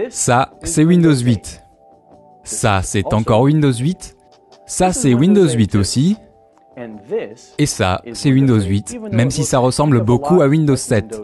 Ça, c'est Windows 8. Ça, c'est encore Windows 8. Ça, c'est Windows 8 aussi. Et ça, c'est Windows 8, même si ça ressemble beaucoup à Windows 7.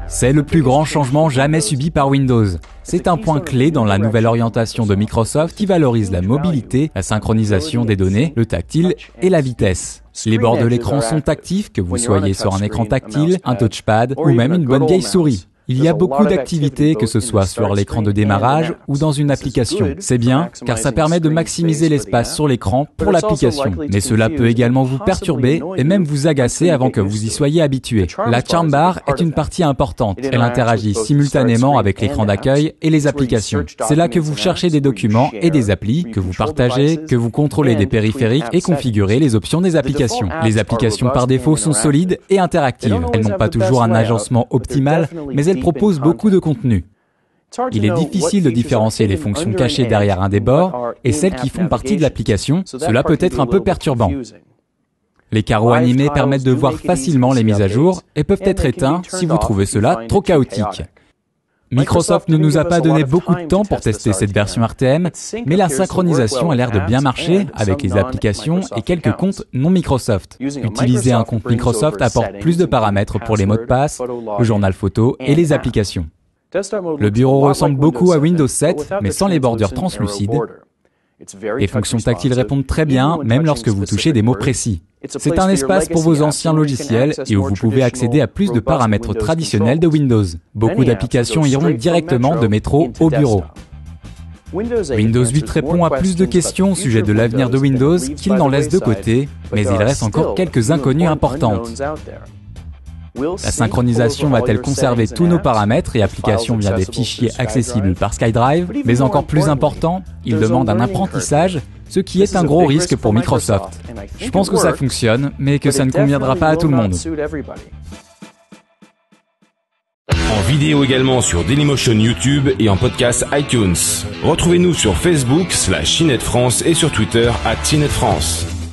C'est le plus grand changement jamais subi par Windows. C'est un point clé dans la nouvelle orientation de Microsoft qui valorise la mobilité, la synchronisation des données, le tactile et la vitesse. Les bords de l'écran sont actifs, que vous soyez sur un écran tactile, un touchpad ou même une bonne vieille souris. Il y a beaucoup d'activités, que ce soit sur l'écran de démarrage ou dans une application. C'est bien, car ça permet de maximiser l'espace sur l'écran pour l'application. Mais cela peut également vous perturber et même vous agacer avant que vous y soyez habitué. La Charm Bar est une partie importante. Elle interagit simultanément avec l'écran d'accueil et les applications. C'est là que vous cherchez des documents et des applis, que vous partagez, que vous contrôlez des périphériques et configurez les options des applications. Les applications par défaut sont solides et interactives. Elles n'ont pas toujours un agencement optimal, mais elles proposent beaucoup de contenu. Il est difficile de différencier les fonctions cachées derrière un des bords et celles qui font partie de l'application. Cela peut être un peu perturbant. Les carreaux animés permettent de voir facilement les mises à jour et peuvent être éteints si vous trouvez cela trop chaotique. Microsoft ne nous a pas donné beaucoup de temps pour tester cette version RTM, mais la synchronisation a l'air de bien marcher avec les applications et quelques comptes non Microsoft. Utiliser un compte Microsoft apporte plus de paramètres pour les mots de passe, le journal photo et les applications. Le bureau ressemble beaucoup à Windows 7, mais sans les bordures translucides. Les fonctions tactiles répondent très bien, même lorsque vous touchez des mots précis. C'est un espace pour vos anciens logiciels et où vous pouvez accéder à plus de paramètres traditionnels de Windows. Beaucoup d'applications iront directement de métro au bureau. Windows 8 répond à plus de questions au sujet de l'avenir de Windows qu'il n'en laisse de côté, mais il reste encore quelques inconnues importantes. La synchronisation va-t-elle conserver tous nos paramètres et applications via des fichiers accessibles par SkyDrive? Mais encore plus important, il demande un apprentissage, ce qui est un gros risque pour Microsoft. Je pense que ça fonctionne, mais que ça ne conviendra pas à tout le monde. En vidéo également sur Dailymotion YouTube et en podcast iTunes. Retrouvez-nous sur Facebook /CNET France et sur Twitter @CNET France.